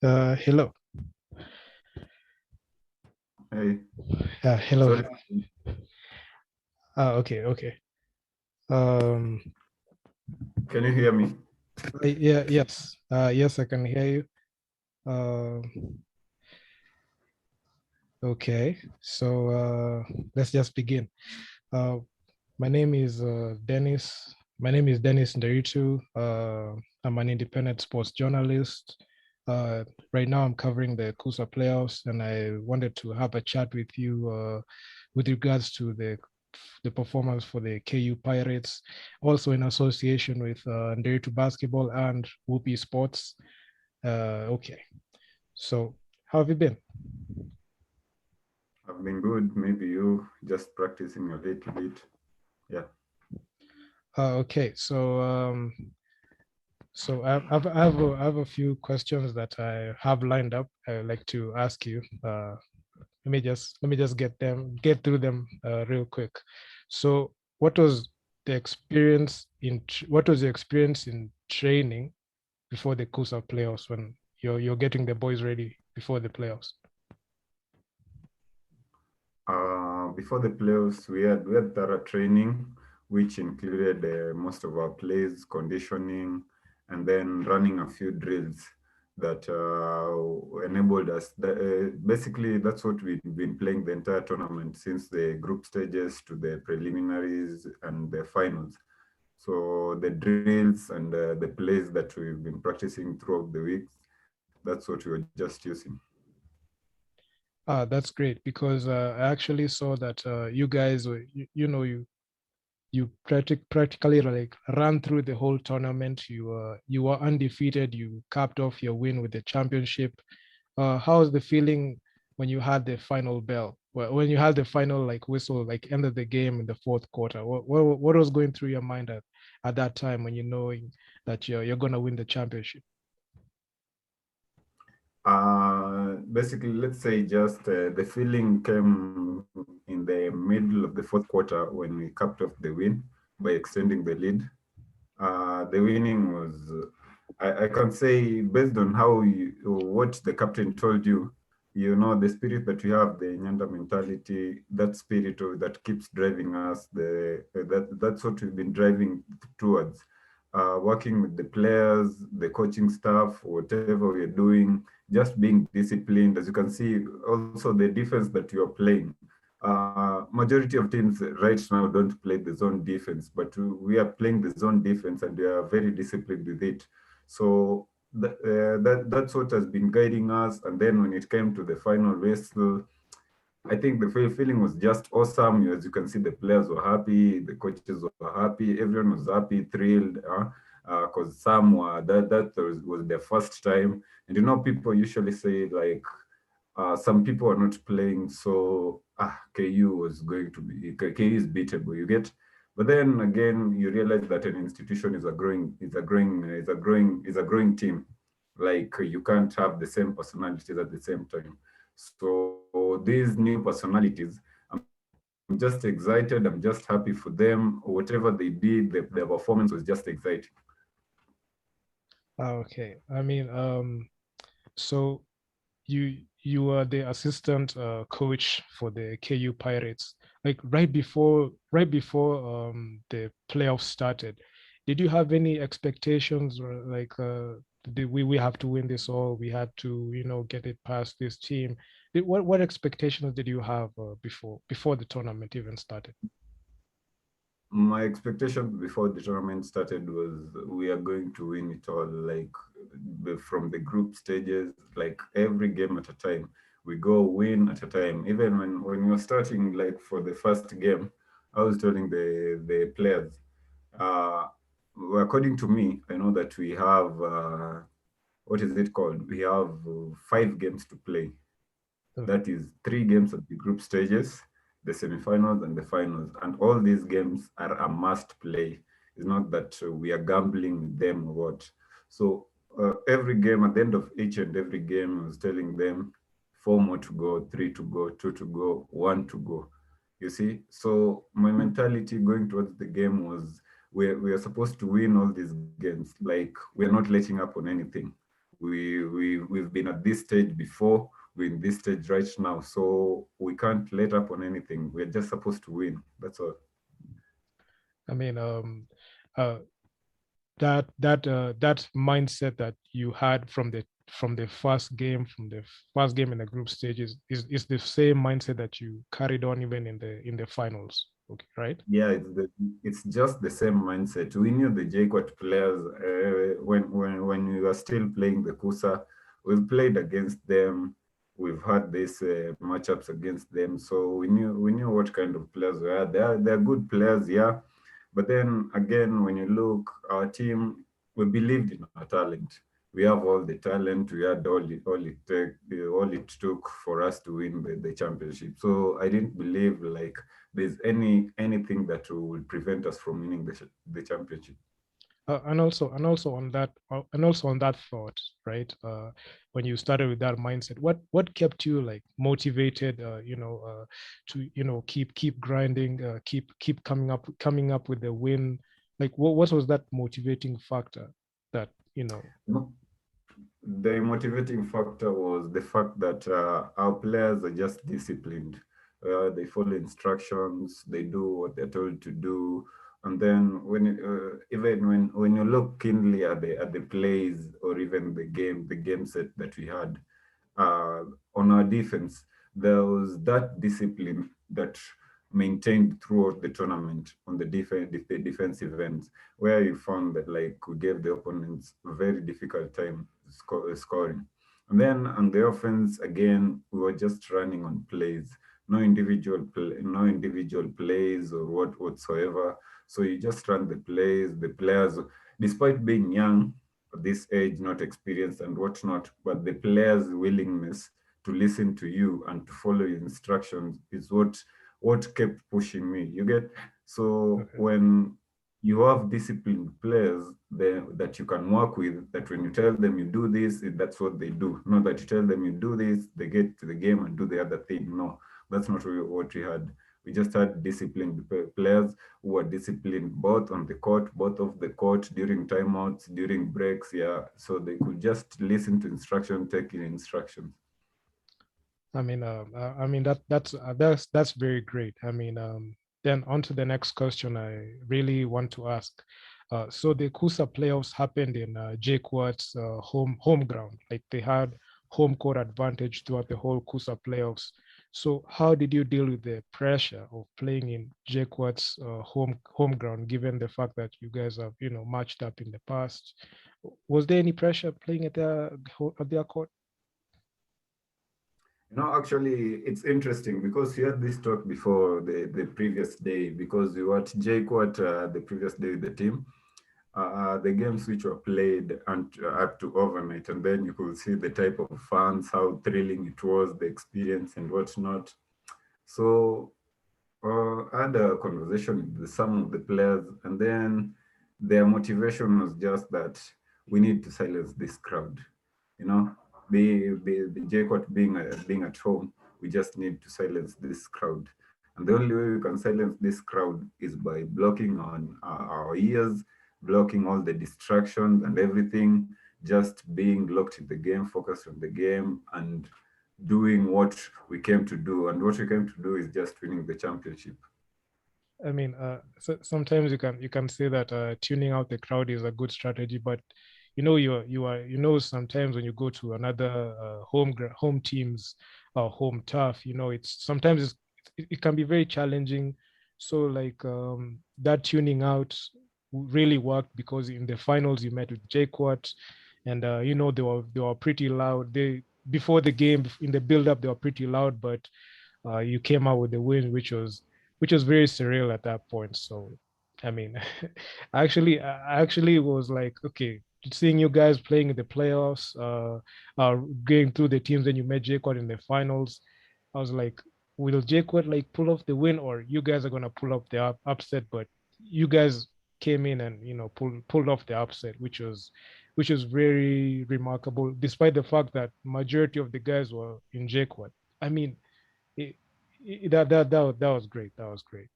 Hello. Hey, Hello. sorry. Okay. Um, Can you hear me? yeah, yes. Yes, I can hear you. Um, okay. So let's just begin. Uh, my name is Dennis. My name is Dennis Nderitu. I'm an independent sports journalist. Uh, right now, I'm covering the Kusa playoffs, and I wanted to have a chat with you with regards to the performance for the KU Pirates, also in association with Nderitu Basketball and Whoopie Sports. Okay, so how have you been? I've been good. Maybe you just practicing a little bit. Yeah. Okay, so I have a few questions that I have lined up. I'd like to ask you. Let me just get through them real quick. So, what was your experience in training before the Kusa playoffs when you're getting the boys ready before the playoffs? Before the playoffs, we had thorough training, which included most of our plays, conditioning, and then running a few drills that enabled us. Basically, that's what we've been playing the entire tournament since the group stages to the preliminaries and the finals. So the drills and the plays that we've been practicing throughout the weeks, that's what we were just using. That's great because I actually saw that you guys were, practically like ran through the whole tournament. You were undefeated. You capped off your win with the championship. How was the feeling when you had the final bell? When you had the final like whistle, like end of the game in the fourth quarter? What was going through your mind at that time when you knowing that you're gonna win the championship? Basically, let's say just the feeling came in the middle of the fourth quarter when we capped off the win by extending the lead. The winning was, I can say, based on what the captain told you, the spirit that we have, the Nyanda mentality, that spirit that keeps driving us, that's what we've been driving towards. Working with the players, the coaching staff, whatever we are doing, just being disciplined. As you can see, also the defense that you are playing. Majority of teams right now don't play the zone defense, but we are playing the zone defense and we are very disciplined with it. So that's what has been guiding us. And then when it came to the final whistle, I think the feeling was just awesome. As you can see, the players were happy, the coaches were happy, everyone was happy, thrilled, because some were that was their first time. And people usually say like some people are not playing, so KU was going to be KU is beatable. You get, but then again, you realize that an institution is a growing team. Like you can't have the same personalities at the same time. So these new personalities, I'm just excited. I'm just happy for them. Whatever they did, their performance was just exciting. Okay, I mean, so you are the assistant coach for the KU Pirates. Like right before the playoffs started, did you have any expectations or like did we have to win this all? We had to get it past this team. What expectations did you have before the tournament even started? My expectation before the tournament started was we are going to win it all, like from the group stages, like every game at a time. We go win at a time. Even when you're starting, like for the first game, I was telling the players, uh, according to me, I know that we have what is it called? We have 5 games to play. Okay. That is 3 games at the group stages, the semifinals, and the finals. And all these games are a must play. It's not that we are gambling with them or what. So every game, at the end of each and every game, I was telling them 4 more to go, 3 to go, 2 to go, 1 to go. You see? So my mentality going towards the game was we are supposed to win all these games. Like we are not letting up on anything. We've been at this stage before. We're in this stage right now, so we can't let up on anything. We're just supposed to win. That's all. I mean, uh, that mindset that you had from the first game in the group stages is the same mindset that you carried on even in the finals. Okay, right? Yeah, it's just the same mindset. We knew the JQuat players when we were still playing the Kusa. We've played against them. We've had these matchups against them, so we knew what kind of players we are. They're good players, yeah. But then again, when you look, our team, we believed in our talent. We have all the talent. We had all it took for us to win the championship. So I didn't believe like there's anything that will prevent us from winning the championship. And also on that thought, right? When you started with that mindset, what kept you like motivated? To keep grinding, keep coming up with the win. Like what was that motivating factor that you know? No, the motivating factor was the fact that our players are just disciplined. They follow instructions, they do what they're told to do, and then even when you look keenly at the plays or even the game set that we had, uh, on our defense, there was that discipline that maintained throughout the tournament on the defensive ends, where you found that like we gave the opponents a very difficult time scoring. And then on the offense, again, we were just running on plays, no individual plays or whatsoever. So you just run the plays, the players, despite being young, at this age, not experienced and whatnot, but the player's willingness to listen to you and to follow your instructions is what kept pushing me. You get so Okay. when you have disciplined players there that you can work with, that when you tell them you do this, that's what they do. Not that you tell them you do this, they get to the game and do the other thing. No, that's not what we had. We just had disciplined players who were disciplined both on the court, both off the court, during timeouts, during breaks. Yeah, so they could just listen to instruction, take in instructions. I mean that's very great. Then on to the next question I really want to ask. So the Kusa playoffs happened in JQuat's home ground. Like they had home court advantage throughout the whole Kusa playoffs. So how did you deal with the pressure of playing in JQuat's home ground, given the fact that you guys have matched up in the past? Was there any pressure playing at their court? Actually, it's interesting because we had this talk before the previous day because we were at JQuat the previous day with the team. The games which were played and up to overnight, and then you could see the type of fans, how thrilling it was, the experience and whatnot. So I had a conversation with some of the players, and then their motivation was just that we need to silence this crowd. You know, the JCOT being at home, we just need to silence this crowd. And the only way we can silence this crowd is by blocking on our ears, blocking all the distractions and everything, just being locked in the game, focused on the game, and doing what we came to do. And what we came to do is just winning the championship. So sometimes you can say that tuning out the crowd is a good strategy, but sometimes when you go to another home teams home turf, it's sometimes it can be very challenging. So like that tuning out really worked because in the finals you met with Jquat, and they were pretty loud. They before the game in the build up they were pretty loud, but you came out with the win, which was very surreal at that point. So, I mean, I actually was like, okay, seeing you guys playing in the playoffs, going through the teams, and you met Jaquad in the finals. I was like, will Jaquad like pull off the win, or you guys are gonna pull off the upset? But you guys came in and pulled off the upset, which was very remarkable, despite the fact that majority of the guys were in Jaquad. I mean, it, that was great. That was great.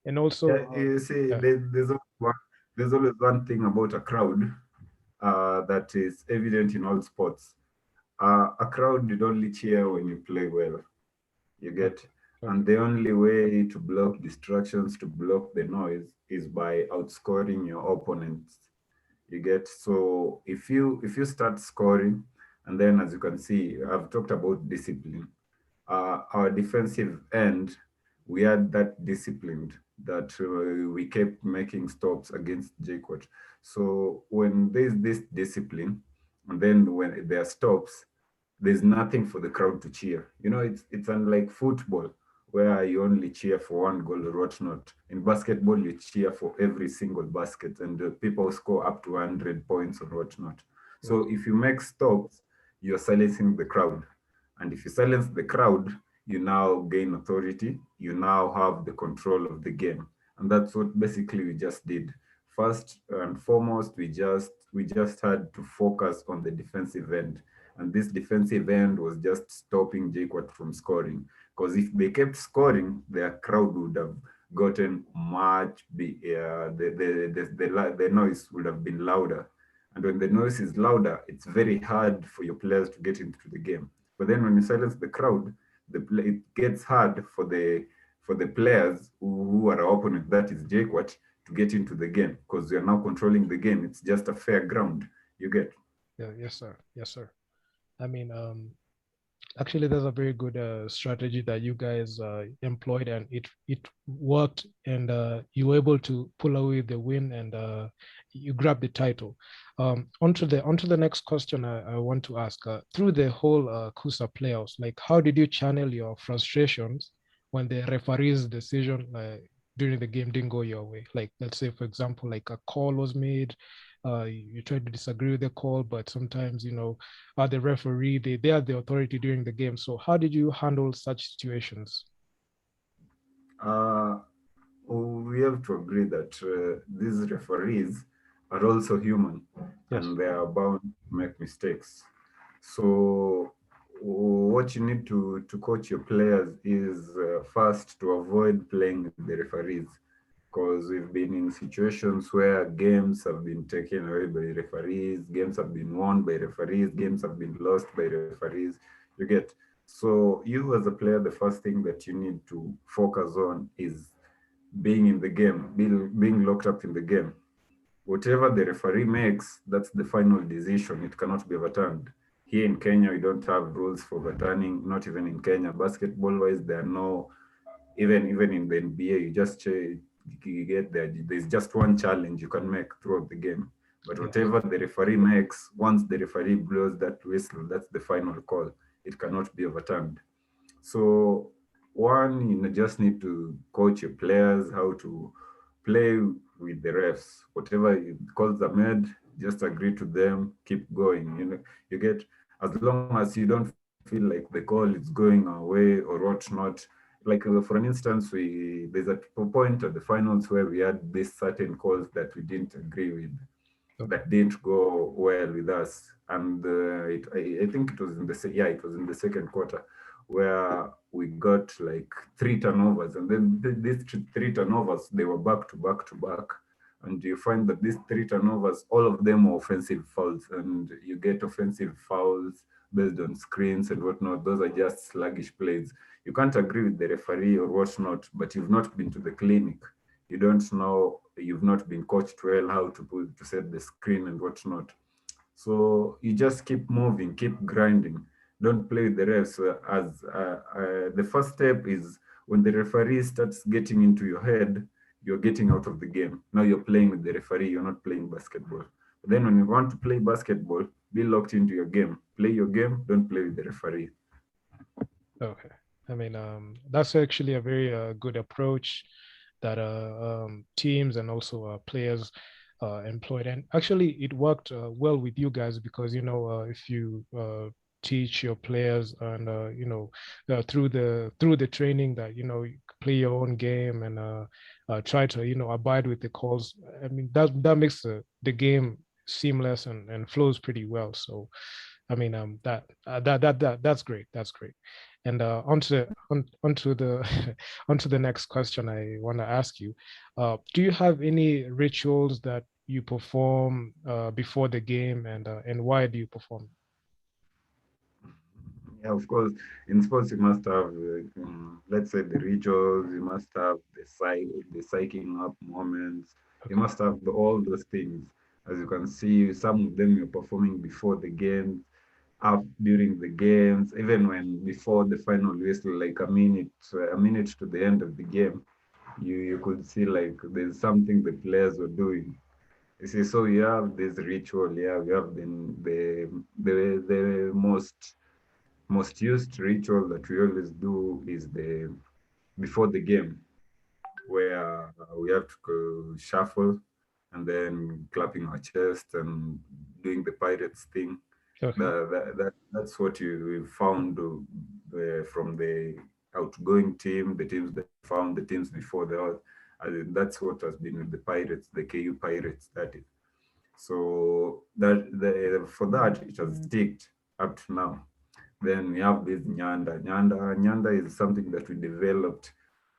And also, Yeah, you see, yeah, there's always one thing about a crowd. that is evident in all sports. A crowd would only cheer when you play well, you get. Okay. And Okay. the only way to block distractions, to block the noise, is by outscoring your opponents. You get. So if you start scoring, and then as you can see, I've talked about discipline. Our defensive end, we had that disciplined that we kept making stops against Jaquat. So when there's this discipline, and then when there are stops, there's nothing for the crowd to cheer. It's unlike football where you only cheer for one goal or whatnot. In basketball, you cheer for every single basket, and people score up to 100 points or whatnot. So Okay. if you make stops, you're silencing the crowd. And if you silence the crowd, you now gain authority. You now have the control of the game. And that's what basically we just did. First and foremost, we just had to focus on the defensive end. And this defensive end was just stopping Jaquat from scoring. Because if they kept scoring, their crowd would have gotten much the noise would have been louder. And when the noise is louder, it's very hard for your players to get into the game. But then when you silence the crowd, it gets hard for the players who are our opponent, that is Jaquat, to get into the game because we are now controlling the game. It's just a fair ground. You get. Yeah. Yes, sir. Yes, sir. I mean, actually, that's a very good strategy that you guys employed, and it worked, and you were able to pull away the win, and you grabbed the title. Onto the next question I want to ask. Through the whole Kusa playoffs, like how did you channel your frustrations when the referee's decision during the game didn't go your way? Like let's say, for example, like a call was made, you tried to disagree with the call, but sometimes the referee, they are the authority during the game. So how did you handle such situations? Uh, we have to agree that these referees are also human Yes. and they are bound to make mistakes. So, what you need to coach your players is first to avoid playing with the referees because we've been in situations where games have been taken away by referees, games have been won by referees, games have been lost by referees. You get. So, you as a player, the first thing that you need to focus on is being in the game, being locked up in the game. Whatever the referee makes, that's the final decision. It cannot be overturned. Here in Kenya, we don't have rules for overturning, not even in Kenya. Basketball wise, there are no, even in the NBA, you get there. There's just one challenge you can make throughout the game. But Yes. whatever the referee makes, once the referee blows that whistle, that's the final call. It cannot be overturned. So one, you just need to coach your players how to play with the refs. Whatever calls are made, just agree to them, keep going. You get, as long as you don't feel like the call is going away or whatnot. Like for an instance, there's a point at the finals where we had these certain calls that we didn't agree with, Okay. that didn't go well with us. And I think it was it was in the second quarter where we got like three turnovers, and then these three turnovers, they were back to back to back. And you find that these three turnovers, all of them are offensive fouls, and you get offensive fouls based on screens and whatnot. Those are just sluggish plays. You can't agree with the referee or whatnot, but you've not been to the clinic. You don't know, you've not been coached well how to set the screen and whatnot. So you just keep moving, keep grinding. Don't play with the refs. As The first step is when the referee starts getting into your head, you're getting out of the game. Now you're playing with the referee. You're not playing basketball. But then when you want to play basketball, be locked into your game. Play your game. Don't play with the referee. Okay. I mean, that's actually a very good approach that teams and also players employed. And actually, it worked well with you guys because, if you teach your players and, through the training that, you play your own game and try to, abide with the calls. I mean, that makes the game seamless and flows pretty well. So, I mean, that's great. That's great. And onto the onto the next question I want to ask you. Do you have any rituals that you perform before the game, and why do you perform? Yeah, of course. In sports, you must have, let's say, the rituals. You must have the psyching up moments. You Okay. must have all those things. As you can see, some of them you're performing before the games, up during the games, even when before the final whistle, like a minute to the end of the game, you could see like there's something the players were doing. You see, so you have this ritual. Yeah, we have the most used ritual that we always do is the before the game, where we have to go shuffle and then clapping our chest and doing the pirates thing. Okay. That's what we found from the outgoing team, the teams that found the teams before the other. That's what has been with the pirates, the KU pirates. That is so for that it has sticked up to now. Then we have this Nyanda. Nyanda is something that we developed.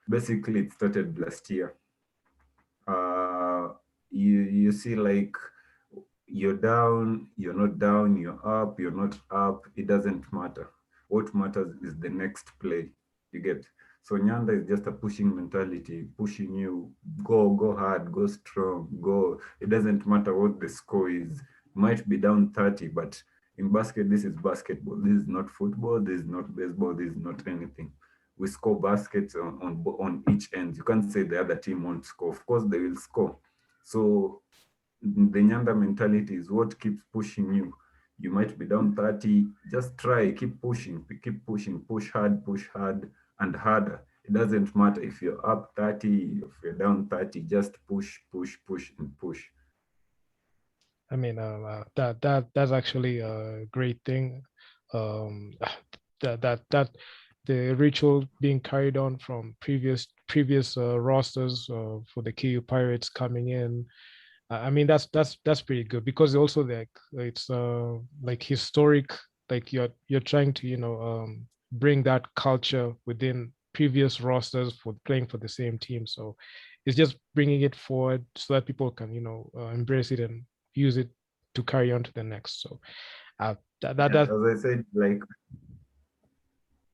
Basically, it started last year. You see, like you're down, you're not down, you're not up. It doesn't matter. What matters is the next play. You get. So Nyanda is just a pushing mentality, pushing you. Go hard, go strong, go. It doesn't matter what the score is. You might be down 30, but in basket, this is basketball. This is not football. This is not baseball. This is not anything. We score baskets on each end. You can't say the other team won't score. Of course, they will score. So the Nyanda mentality is what keeps pushing you. You might be down 30, just try, keep pushing, push hard and harder. It doesn't matter if you're up 30, if you're down 30, just push, and push. I mean, that's actually a great thing. Um, that the ritual being carried on from previous rosters for the KU Pirates coming in. I mean, that's pretty good because also like it's like historic. Like you're trying to bring that culture within previous rosters for playing for the same team. So it's just bringing it forward so that people can embrace it and use it to carry on to the next. So uh, that that, Yeah, that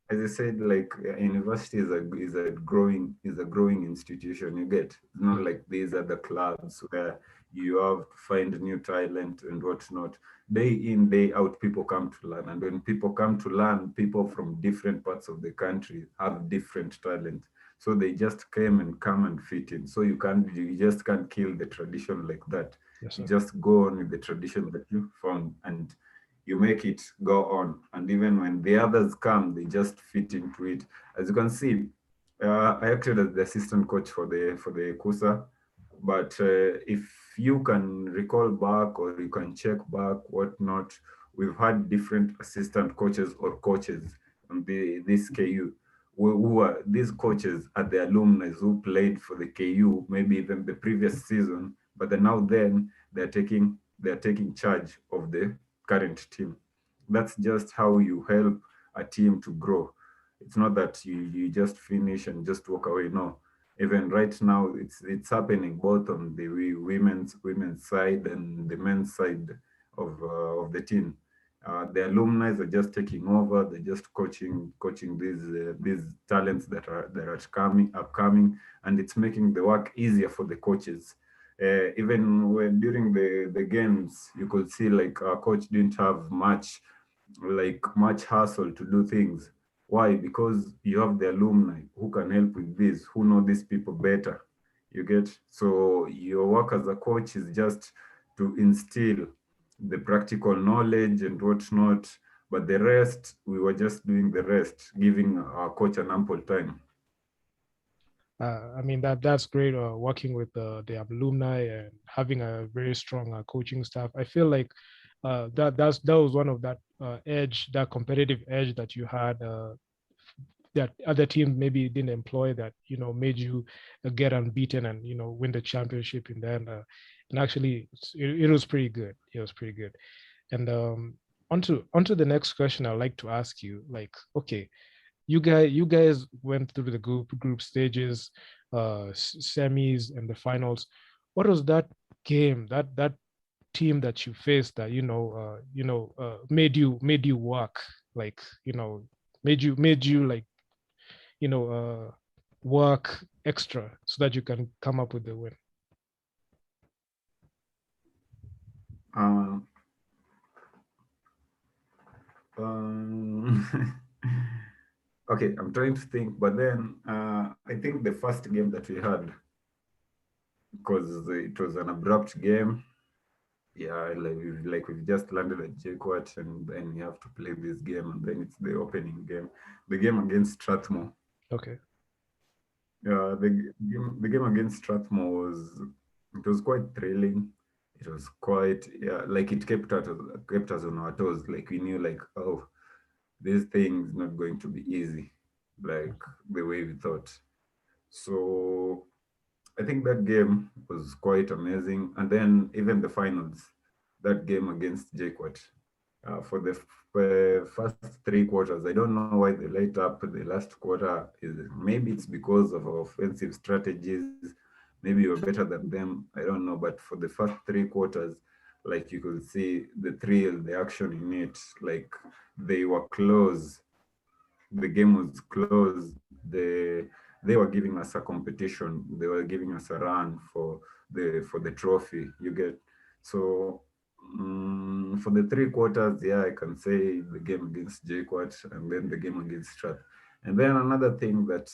as I said, like university is a growing institution. You get, it's not mm, like these other clubs where you have to find new talent and whatnot. Day in, day out, people come to learn, and when people come to learn, people from different parts of the country have different talent. So they just came and come and fit in. So you just can't kill the tradition like that. yes, You sir. just go on with the tradition that you found, and you make it go on. And even when the others come, they just fit into it. As you can see, I acted as the assistant coach for the Kusa. But if you can recall back or you can check back whatnot, we've had different assistant coaches or coaches on this KU. Who are these coaches are the alumni who played for the KU, maybe even the previous season, but then they're taking charge of the current team. That's just how you help a team to grow. It's not that you just finish and just walk away. No, even right now it's happening both on the women's side and the men's side of the team. The alumni are just taking over. They're just coaching these talents that are coming upcoming, and it's making the work easier for the coaches. Even when during the games, you could see like our coach didn't have much hassle to do things. Why? Because you have the alumni who can help with this, who know these people better. You get, so your work as a coach is just to instill the practical knowledge and whatnot. But the rest, we were just doing the rest, giving our coach an ample time. I mean that's great. Working with the alumni and having a very strong coaching staff. I feel like that was one of that competitive edge that you had that other teams maybe didn't employ that made you get unbeaten and win the championship in the end. And actually, it was pretty good. It was pretty good. And onto the next question I'd like to ask you. Like, okay, you guys went through the group stages, semis, and the finals. what was that game, that team that you faced that made you work, like made you like work extra so that you can come up with the win? Um, um, okay, I'm trying to think, but then I think the first game that we had, because it was an abrupt game. Yeah, like we've just landed at JKUAT, and then we have to play this game, and then it's the opening game, the game against Strathmore. Okay. Yeah, the game against Strathmore was quite thrilling. It was quite, yeah, like it kept us on our toes. Like we knew, like, oh, this thing is not going to be easy, like the way we thought. So I think that game was quite amazing. And then even the finals, that game against JKUAT, for the first three quarters, I don't know why they light up the last quarter. Maybe it's because of our offensive strategies. Maybe we're better than them. I don't know. But for the first three quarters, like you could see the thrill, the action in it, like they were close. The game was close. They were giving us a competition. They were giving us a run for the trophy. You get. So for the three quarters, yeah, I can say the game against JKUAT and then the game against Strath. And then another thing that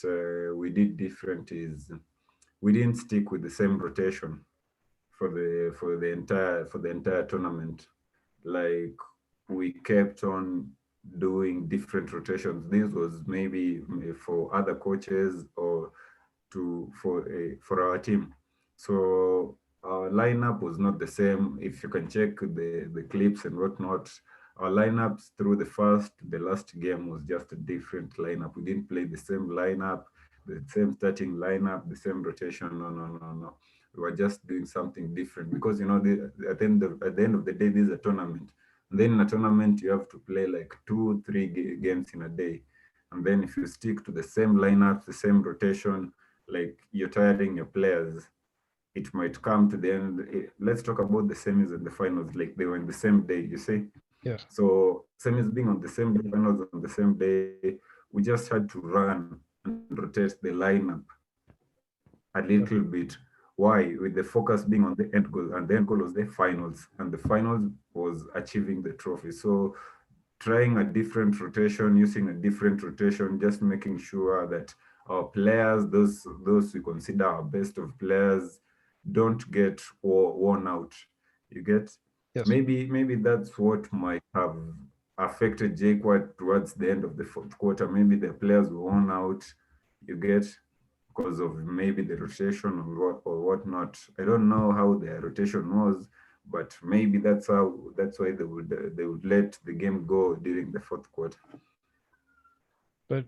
we did different is we didn't stick with the same rotation for the entire tournament. Like we kept on doing different rotations. This was maybe for other coaches or for our team. So our lineup was not the same. If you can check the clips and whatnot, our lineups through the last game was just a different lineup. We didn't play the same lineup, the same starting lineup, the same rotation. No, no, no, no. We were just doing something different because at the end of the day, this is a tournament. And then in a tournament, you have to play like 2, 3 games in a day. And then if you stick to the same lineup, the same rotation, like you're tiring your players, it might come to the end. Let's talk about the semis and the finals, like they were in the same day, you see. Yes. So semis being on the same day, finals on the same day, we just had to run and rotate the lineup a little Okay. bit. Why? With the focus being on the end goal, and the end goal was the finals, and the finals was achieving the trophy. So trying a different rotation, using a different rotation, just making sure that our players, those we consider our best of players, don't get worn out. You get. Yes. Maybe that's what might have affected JKUAT towards the end of the fourth quarter. Maybe the players were worn out. You get, because of maybe the rotation or whatnot. I don't know how their rotation was, but maybe that's why they would let the game go during the fourth quarter. But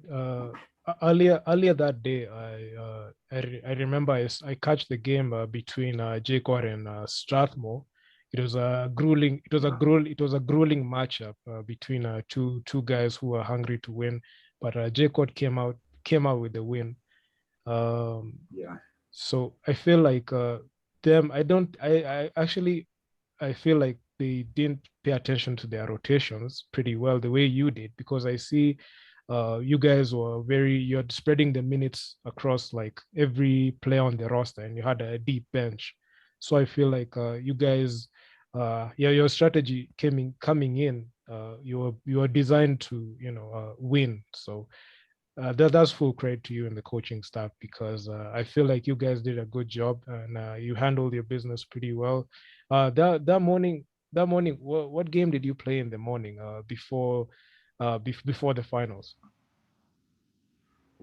earlier that day, I remember I catch the game between JKUAT and Strathmore. It was a grueling Yeah, it was a grueling matchup between two guys who were hungry to win, but JKUAT came out with the win. Um, yeah, so I feel like them. I don't. I actually I feel like they didn't pay attention to their rotations pretty well the way you did, because I see you guys were you're spreading the minutes across like every player on the roster, and you had a deep bench. So I feel like you guys, yeah, your strategy coming in, you were designed to win. So that's full credit to you and the coaching staff, because I feel like you guys did a good job, and you handled your business pretty well. That morning, what game did you play in the morning before the finals?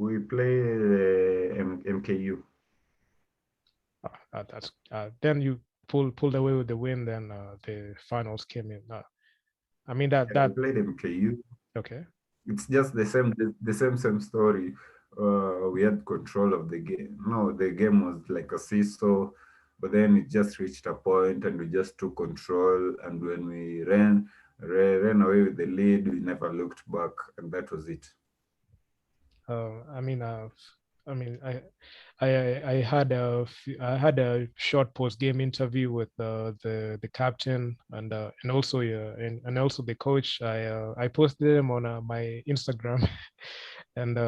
we played MKU. That's then you pulled away with the win. Then the finals came in. I mean that Yeah, we that played MKU. okay. It's just the same story. We had control of the game. No, the game was like a seesaw, but then it just reached a point, and we just took control. And when we ran away with the lead, we never looked back, and that was it. I mean, I mean, I had a short post game interview with the captain and also and also the coach. I posted them on my Instagram, and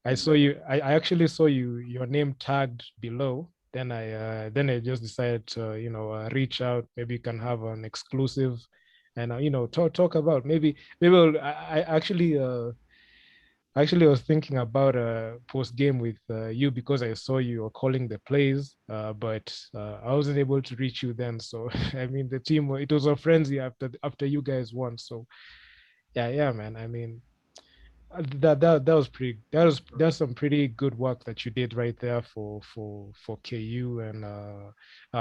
I saw you. I actually saw your name tagged below. Then I just decided to reach out. Maybe you can have an exclusive, and talk about maybe I actually was thinking about a post game with you because I saw you were calling the plays, but I wasn't able to reach you then. So I mean, the team it was a frenzy after you guys won. So yeah, man. I mean, that was pretty. That's some pretty good work that you did right there for KU and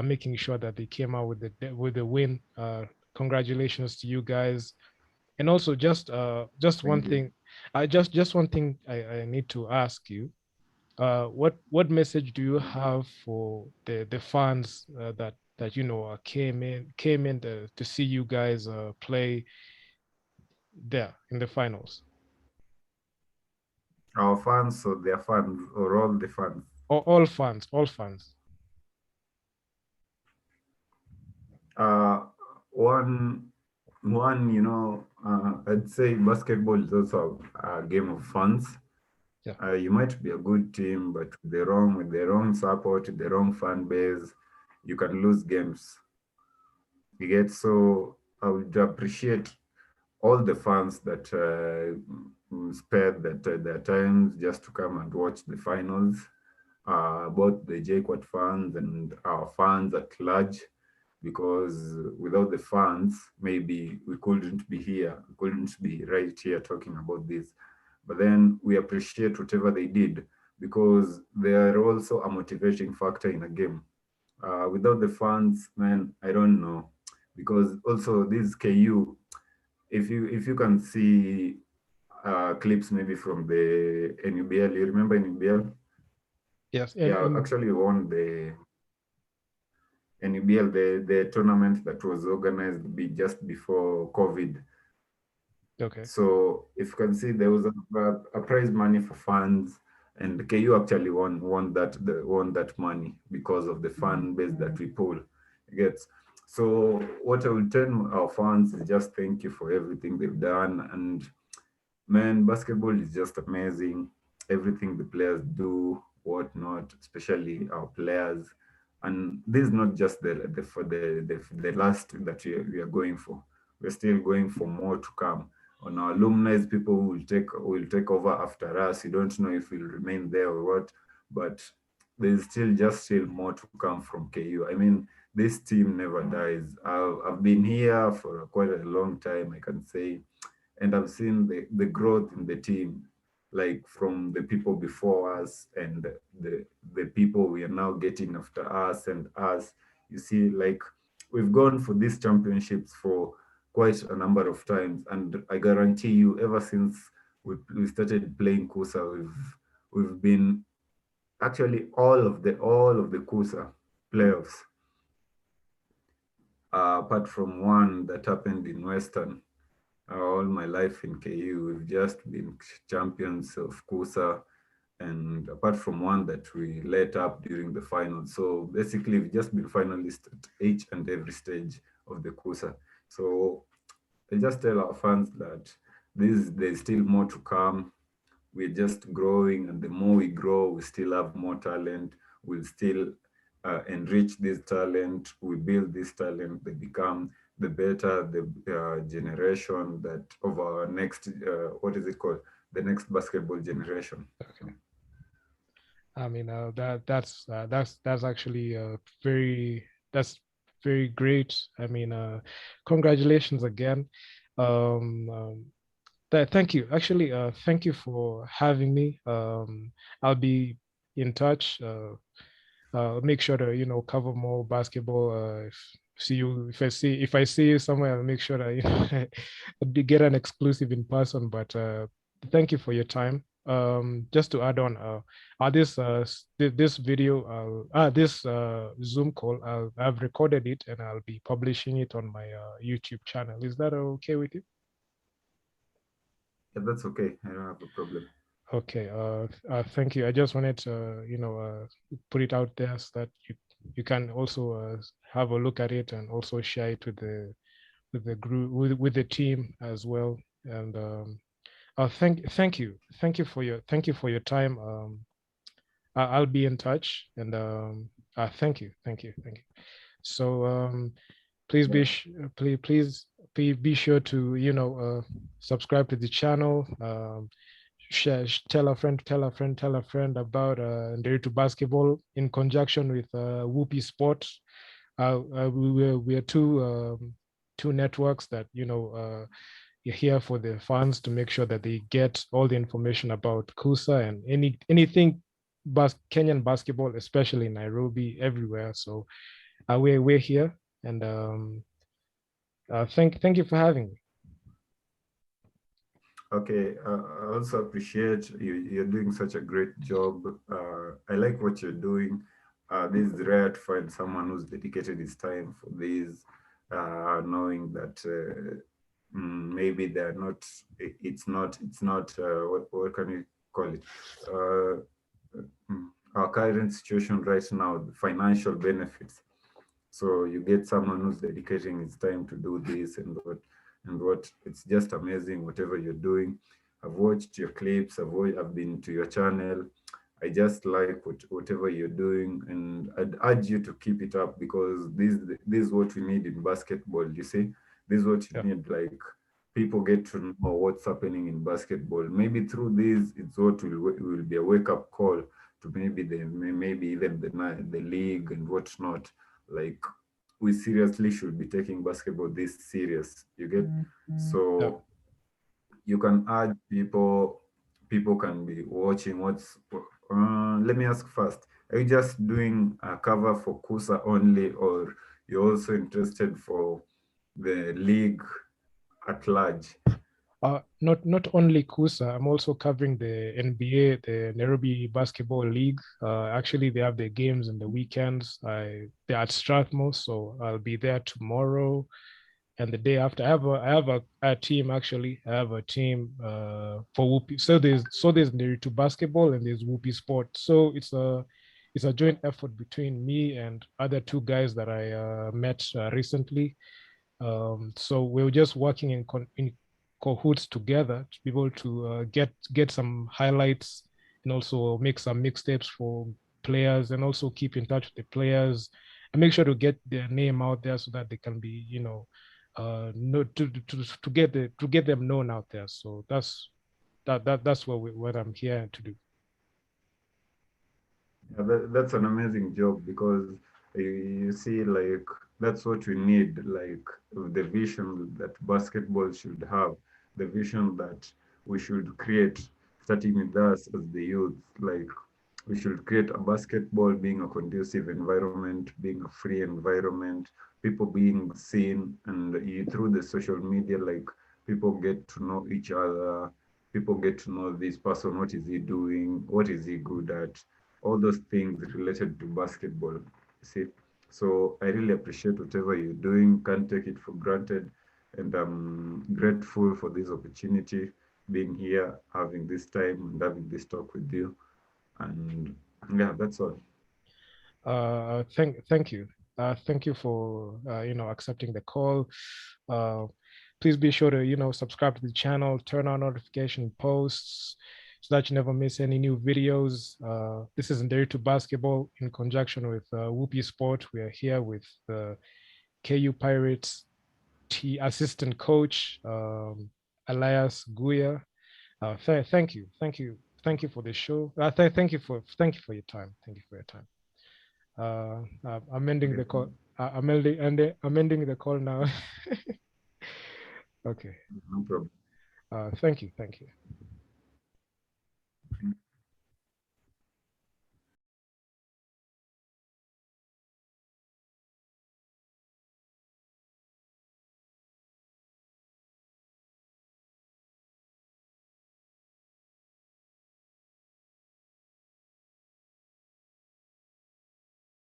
making sure that they came out with the win. Congratulations to you guys. And also just one Thank you. thing, just one thing I need to ask you. What message do you have for the fans that came in to see you guys play there in the finals? Our fans or their fans or all the fans. All fans, all fans. Uh, one, I'd say basketball is also a game of fans. Yeah. You might be a good team, but with the wrong support, the wrong fan base, you can lose games. You get so I would appreciate all the fans that spared their times just to come and watch the finals. Both the JQuat fans and our fans at large, because without the fans, maybe we couldn't be here, we couldn't be right here talking about this. But then we appreciate whatever they did because they are also a motivating factor in a game. Without the fans, man, I don't know. Because also this KU, if you can see clips maybe from the NUBL, you remember NUBL? Yes. Yeah, And actually won the NUBL, the tournament that was organized just before COVID. okay. So if you can see, there was a prize money for fans, and KU actually won that money because of the fan base that we pull. You get. So what I will tell our fans is just thank you for everything they've done, and man, basketball is just amazing. Everything the players do, whatnot, especially our players. And this is not just the last that we are going for. We're still going for more to come. On our alumni, people who will take over after us. You don't know if we'll remain there or what, but there's still more to come from KU. I mean, this team never dies. I've been here for quite a long time, I can say, and I've seen the growth in the team, like from the people before us and the people we are now getting after us and us. You see, like we've gone for these championships for quite a number of times, and I guarantee you, ever since we started playing Kusa, we've been actually all of the Kusa playoffs, apart from one that happened in Western. All my life in KU, we've just been champions of Kusa, and apart from one that we let up during the final. So basically, we've just been finalists at each and every stage of the Kusa. So I just tell our fans that there's still more to come. We're just growing, and the more we grow, we still have more talent. We'll still enrich this talent. We build this talent. They become the better the generation that of our next what is it called? The next basketball generation. Okay. I mean, that's actually very that's very great. I mean, congratulations again. Um, um, Thank you. Actually, thank you for having me. I'll be in touch. Make sure to cover more basketball. If I see you somewhere, I'll make sure that get an exclusive in person. But thank you for your time. Just to add on, this video, this Zoom call, I've recorded it and I'll be publishing it on my YouTube channel. Is that okay with you? Yeah, that's okay. I don't have a problem. Okay. Thank you. I just wanted to, put it out there so that you can also have a look at it and also share it with the group with the team as well. And thank you for your time. I'll be in touch. And thank you. So please Yeah. be sure to subscribe to the channel. Tell a friend, tell a friend about Nderitu basketball in conjunction with Whoopi Sports. We are two networks that you're here for the fans to make sure that they get all the information about Kusa and anything Kenyan basketball, especially in Nairobi, everywhere. So we're here, and thank you for having me. Okay, I also appreciate you're doing such a great job. I like what you're doing. This is rare to find someone who's dedicated his time for this, knowing that maybe they're not, what can you call it? Uh, our current situation right now, the financial benefits. So you get someone who's dedicating his time to do this and what. It's just amazing whatever you're doing. I've watched your clips. I've been to your channel. I just like whatever you're doing, and I'd urge you to keep it up because this is what we need in basketball. You see, this is what you Yeah. need. Like people get to know what's happening in basketball. Maybe through this, it's what will be a wake up call to maybe even the league and whatnot. Like we seriously should be taking basketball this serious. You get Yeah. so you can add people can be watching what's let me ask first, are you just doing a cover for Kusa only, or you're also interested for the league at large? Not only Kusa, I'm also covering the NBA, the Nairobi Basketball League. Actually, they have their games in the weekends. They're at Strathmore, so I'll be there tomorrow and the day after. I have a team actually. I have a team for Whoopi. So there's Nderitu basketball and there's Whoopi Sport. So it's a joint effort between me and other two guys that I met recently. So we were just working in cahoots together to be able to get some highlights and also make some mixtapes for players and also keep in touch with the players and make sure to get their name out there so that they can be know to get them known out there. So that's what I'm here to do. Yeah, that's an amazing job because you see, like, that's what we need, like the vision that basketball should have, the vision that we should create, starting with us as the youth. Like, we should create a basketball being a conducive environment, being a free environment, people being seen, and through the social media, like, people get to know each other, people get to know this person, what is he doing, what is he good at, all those things related to basketball. See, so I really appreciate whatever you're doing. Can't take it for granted, and I'm grateful for this opportunity, being here, having this time, and having this talk with you. And yeah, that's all. Thank you. Thank you for accepting the call. Uh, Please be sure to subscribe to the channel, turn on notification posts so that you never miss any new videos. This is Nderitu Basketball in conjunction with Whoopi Sport. We are here with the KU Pirates assistant coach Elias Guya. Thank you for the show. Thank you for your time. Thank you for your time. I'm ending Okay, the call. I'm ending the call now. Okay. no problem. Thank you. Thank you.